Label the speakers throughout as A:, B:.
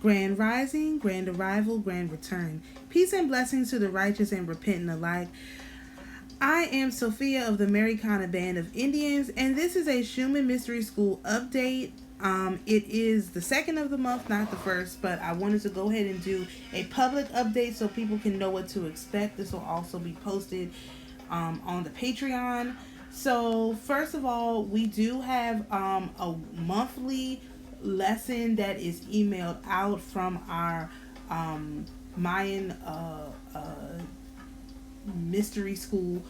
A: Grand rising, grand arrival, grand return. Peace and blessings to the righteous and repentant alike. I am Sophia of the AmaruKhan Band of Indians, and this is a Shuman Mystery School update. It is the second of the month, not the first, but I wanted to go ahead and do a public update so people can know what to expect. This will also be posted on the Patreon. So first of all, we do have a monthly lesson that is emailed out from our Mayan mystery school,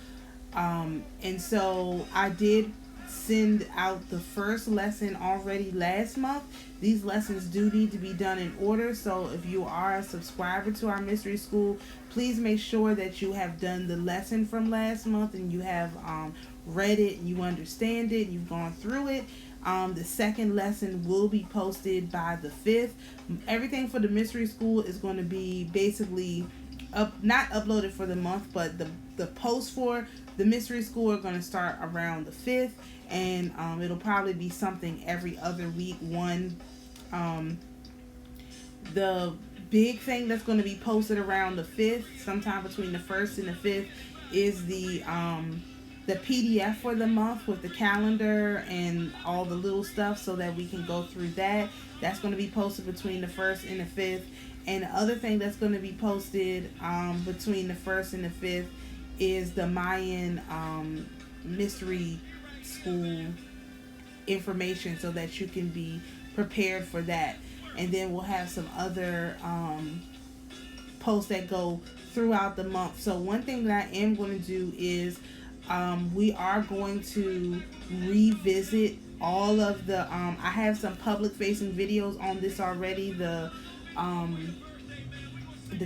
A: and so I did send out the first lesson already last month. These lessons do need to be done in order, so if you are a subscriber to our mystery school, please make sure that you have done the lesson from last month and you have read it and you understand it, you've gone through it. The second lesson will be posted by the 5th. Everything for the mystery school is going to be basically not uploaded for the month, but the posts for the mystery school are going to start around the 5th, and it'll probably be something every other week. The big thing that's going to be posted around the 5th, sometime between the 1st and the 5th, is the PDF for the month with the calendar and all the little stuff so that we can go through that. That's going to be posted between the 1st and the 5th. And the other thing that's going to be posted between the 1st and the 5th is the Mayan mystery school information so that you can be prepared for that. And then we'll have some other posts that go throughout the month. So one thing that I am going to do is we are going to revisit all of the I have some public facing videos on this already, the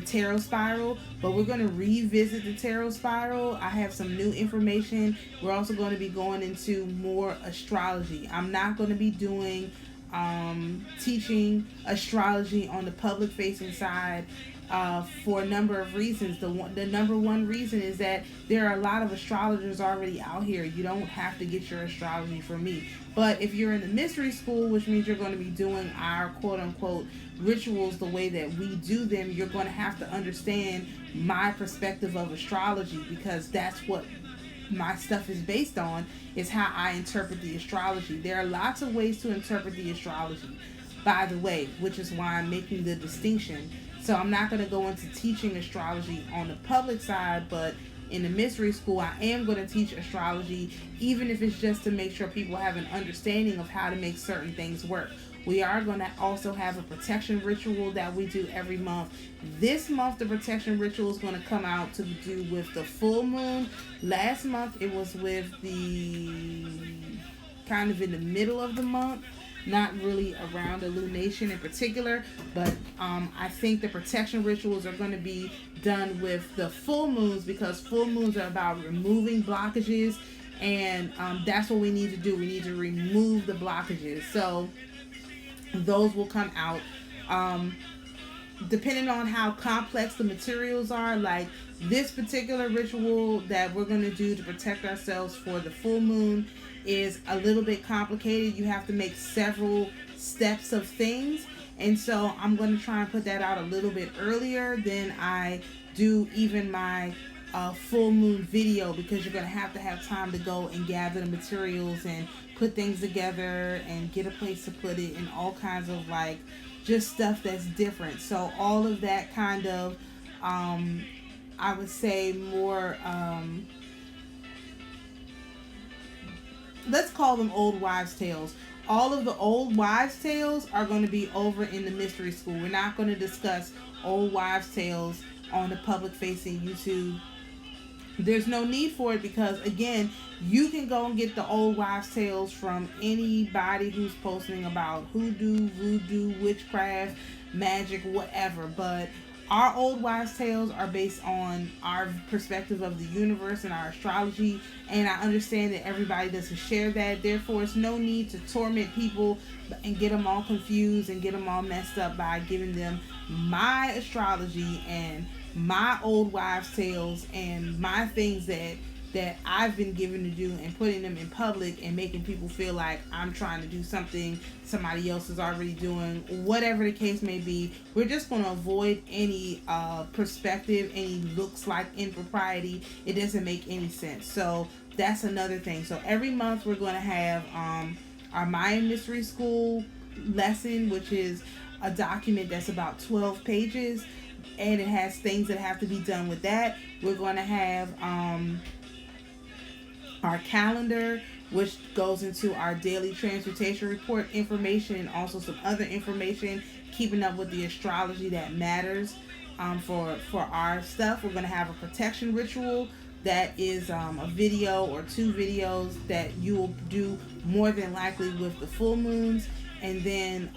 A: tarot spiral, but we're going to revisit the tarot spiral. I have some new information. We're also going to be going into more astrology. I'm not going to be doing teaching astrology on the public facing side for a number of reasons. The number one reason is that there are a lot of astrologers already out here. You don't have to get your astrology from me. But if you're in the mystery school, which means you're going to be doing our quote-unquote rituals the way that we do them, you're going to have to understand my perspective of astrology, because that's what my stuff is based on, is how I interpret the astrology. There are lots of ways to interpret the astrology, by the way, which is why I'm making the distinction. So I'm not going to go into teaching astrology on the public side, but in the mystery school, I am going to teach astrology, even if it's just to make sure people have an understanding of how to make certain things work. We are going to also have a protection ritual that we do every month. This month, the protection ritual is going to come out to do with the full moon. Last month, it was with the kind of in the middle of the month, not really around the lunation in particular, but I think the protection rituals are going to be done with the full moons, because full moons are about removing blockages, and that's what we need to do. We need to remove the blockages. So those will come out depending on how complex the materials are. Like this particular ritual that we're going to do to protect ourselves for the full moon is a little bit complicated. You have to make several steps of things, and so I'm going to try and put that out a little bit earlier than I do even my full moon video, because you're going to have time to go and gather the materials and put things together and get a place to put it and all kinds of like just stuff that's different. So all of that kind of I would say more let's call them old wives' tales. All of the old wives' tales are going to be over in the mystery school. We're not going to discuss old wives' tales on the public-facing YouTube. There's no need for it, because, again, you can go and get the old wives' tales from anybody who's posting about hoodoo, voodoo, witchcraft, magic, whatever. But our old wives' tales are based on our perspective of the universe and our astrology, and I understand that everybody doesn't share that. Therefore, it's no need to torment people and get them all confused and get them all messed up by giving them my astrology and my old wives' tales and my things that that I've been given to do and putting them in public and making people feel like I'm trying to do something somebody else is already doing, whatever the case may be. We're just going to avoid any perspective, any looks like impropriety. It doesn't make any sense. So that's another thing. So every month we're going to have our Mayan Mystery School lesson, which is a document that's about 12 pages, and it has things that have to be done with that. We're going to have our calendar, which goes into our daily transportation report information, and also some other information, keeping up with the astrology that matters for our stuff. We're going to have a protection ritual that is a video or 2 videos that you will do more than likely with the full moons, and then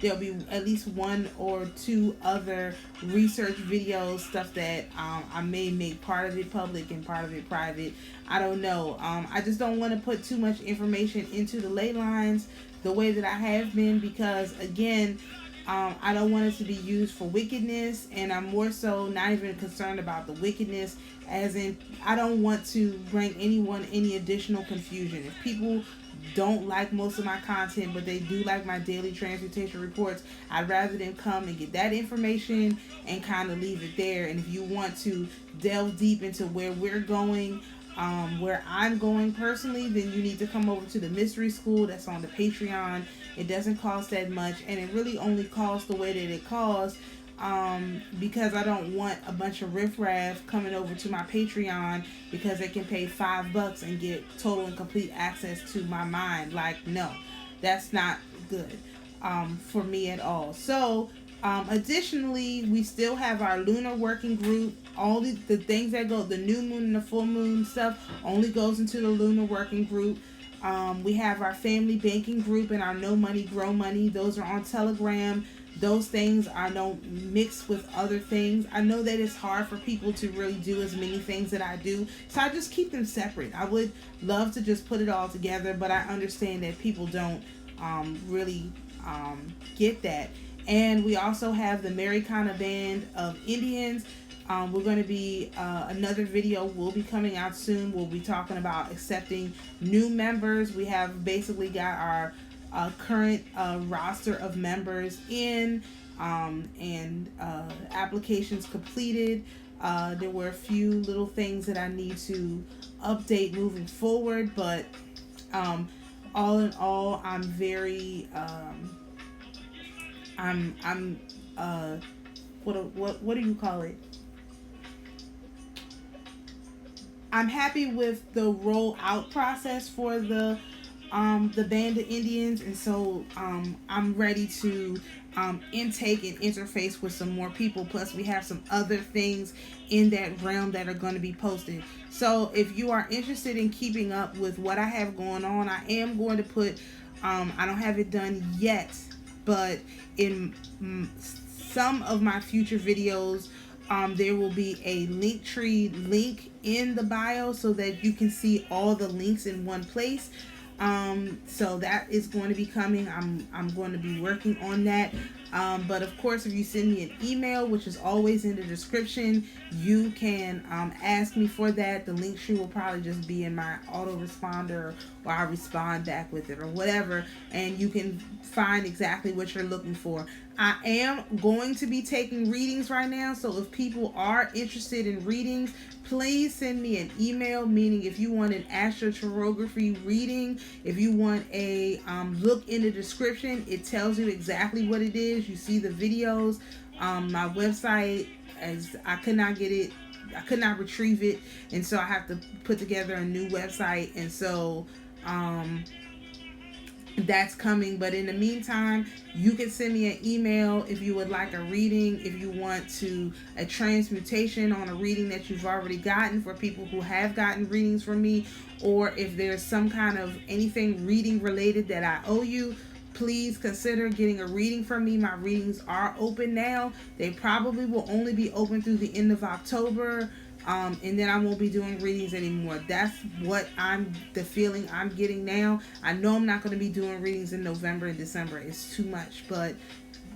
A: there'll be at least 1 or 2 other research videos, stuff that I may make part of it public and part of it private. I don't know. I just don't want to put too much information into the ley lines the way that I have been, because again, I don't want it to be used for wickedness, and I'm more so not even concerned about the wickedness, as in I don't want to bring anyone any additional confusion. If people don't like most of my content, but they do like my daily transportation reports, I'd rather them come and get that information and kind of leave it there. And if you want to delve deep into where we're going, where I'm going personally, then you need to come over to the mystery school that's on the Patreon. It doesn't cost that much, and it really only costs the way that it costs because I don't want a bunch of riffraff coming over to my Patreon because they can pay $5 and get total and complete access to my mind. Like, no, that's not good for me at all. So additionally, we still have our lunar working group. All the things that go, the new moon and the full moon stuff only goes into the lunar working group. We have our family banking group and our No Money Grow Money. Those are on Telegram. Those things I don't mix with other things. I know that it's hard for people to really do as many things that I do, so I just keep them separate. I would love to just put it all together, but I understand that people don't really get that. And we also have the Americana Band of Indians. We're going to be, another video will be coming out soon. We'll be talking about accepting new members. We have basically got our current roster of members in, and applications completed. There were a few little things that I need to update moving forward, but all in all, I'm very what do you call it? I'm happy with the rollout process for the Band of Indians, and so I'm ready to intake and interface with some more people. Plus, we have some other things in that realm that are going to be posted. So if you are interested in keeping up with what I have going on, I am going to put, I don't have it done yet, but in some of my future videos, there will be a Linktree link in the bio so that you can see all the links in one place. So that is going to be coming. I'm going to be working on that. But of course, if you send me an email, which is always in the description, you can ask me for that. The link tree will probably just be in my autoresponder, or I'll respond back with it or whatever, and you can find exactly what you're looking for. I am going to be taking readings right now, so if people are interested in readings, please send me an email, meaning if you want an astrotarography reading, if you want a look in the description, it tells you exactly what it is. You see the videos. My website, as I could not get it, I could not retrieve it, and so I have to put together a new website, and so that's coming. But in the meantime, you can send me an email if you would like a reading, if you want to a transmutation on a reading that you've already gotten, for people who have gotten readings from me, or if there's some kind of anything reading related that I owe you, please consider getting a reading from me. My readings are open now. They probably will only be open through the end of October. And then I won't be doing readings anymore. That's what the feeling I'm getting now. I know I'm not going to be doing readings in November and December. It's too much, but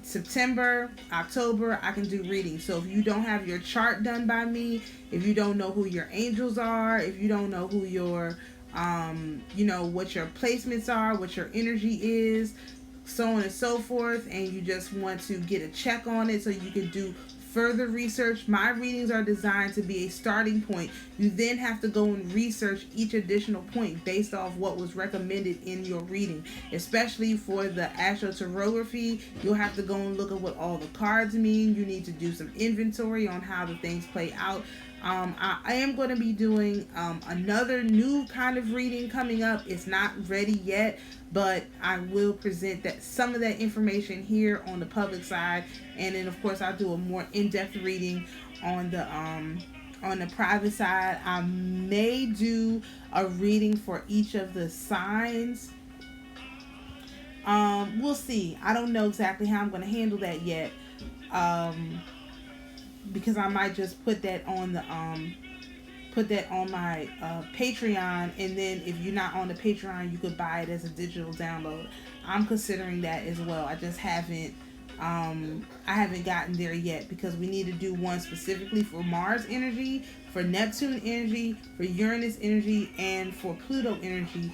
A: September, October, I can do readings. So if you don't have your chart done by me, if you don't know who your angels are, if you don't know who your, what your placements are, what your energy is, so on and so forth, and you just want to get a check on it so you can do further research, my readings are designed to be a starting point. You then have to go and research each additional point based off what was recommended in your reading. Especially for the astroterography, you'll have to go and look at what all the cards mean. You need to do some inventory on how the things play out. I am going to be doing another new kind of reading coming up. It's not ready yet, but I will present that some of that information here on the public side, and then of course I'll do a more in-depth reading on the private side. I may do a reading for each of the signs. We'll see. I don't know exactly how I'm going to handle that yet. Because I might just put that on my Patreon, and then if you're not on the Patreon, you could buy it as a digital download. I'm considering that as well. I just haven't gotten there yet, because we need to do one specifically for Mars energy, for Neptune energy, for Uranus energy, and for Pluto energy.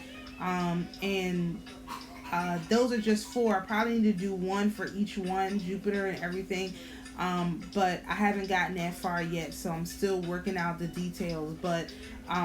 A: Those are just 4. I probably need to do one for each one, Jupiter and everything. But I haven't gotten that far yet, so I'm still working out the details. But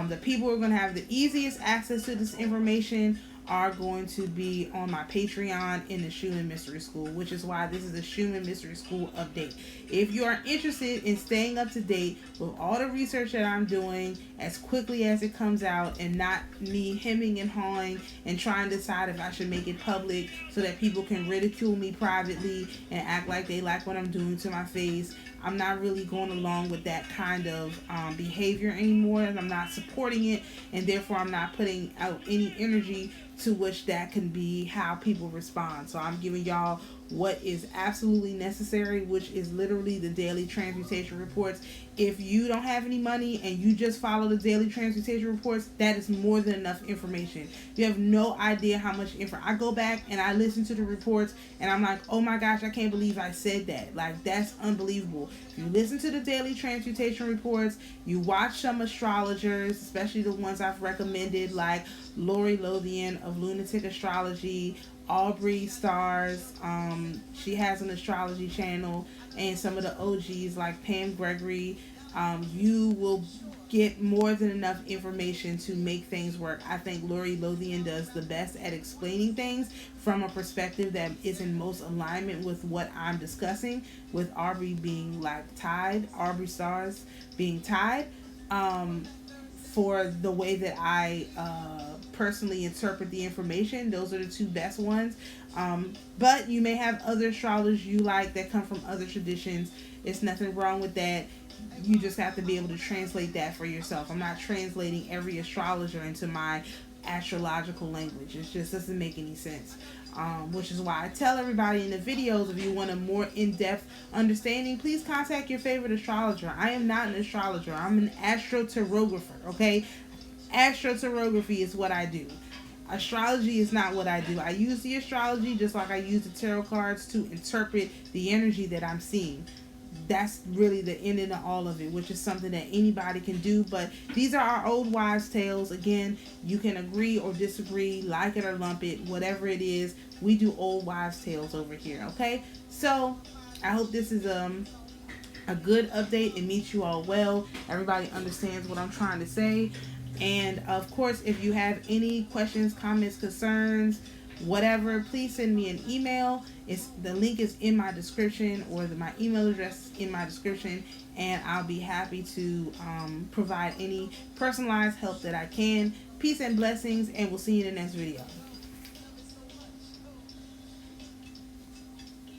A: the people who are going to have the easiest access to this information are going to be on my Patreon in the Shuman Mystery School, which is why this is a Shuman Mystery School update. If you are interested in staying up to date with all the research that I'm doing as quickly as it comes out, and not me hemming and hawing and trying to decide if I should make it public so that people can ridicule me privately and act like they like what I'm doing to my face, I'm not really going along with that kind of behavior anymore, and I'm not supporting it, and therefore I'm not putting out any energy to which that can be how people respond. So I'm giving y'all what is absolutely necessary, which is literally the daily transmutation reports. If you don't have any money and you just follow the daily transmutation reports, that is more than enough information. You have no idea how much info. I go back and I listen to the reports and I'm like, oh my gosh, I can't believe I said that. Like, that's unbelievable. If you listen to the daily transmutation reports, you watch some astrologers, especially the ones I've recommended, like Lori Lothian of Lunatic Astrology, Aubrey Stars, she has an astrology channel, and some of the OGs like Pam Gregory. You will get more than enough information to make things work. I think Lori Lothian does the best at explaining things from a perspective that is in most alignment with what I'm discussing, with Aubrey being like tied, Aubrey Stars being tied, for the way that I personally interpret the information. Those are the 2 best ones. But you may have other astrologers you like that come from other traditions. It's nothing wrong with that. You just have to be able to translate that for yourself. I'm not translating every astrologer into my astrological language. It just doesn't make any sense. Which is why I tell everybody in the videos, if you want a more in-depth understanding, please contact your favorite astrologer. I am not an astrologer. I'm an astroterographer, okay? Astroterography is what I do. Astrology is not what I do. I use the astrology just like I use the tarot cards to interpret the energy that I'm seeing. That's really the end of all of it, which is something that anybody can do. But these are our old wives' tales. Again, you can agree or disagree, like it or lump it, whatever it is. We do old wives' tales over here, okay? So I hope this is a good update. It meets you all well. Everybody understands what I'm trying to say. And of course, if you have any questions, comments, concerns, whatever, please send me an email. The link is in my description, or my email address in my description, and I'll be happy to provide any personalized help that I can. Peace and blessings, and we'll see you in the next video.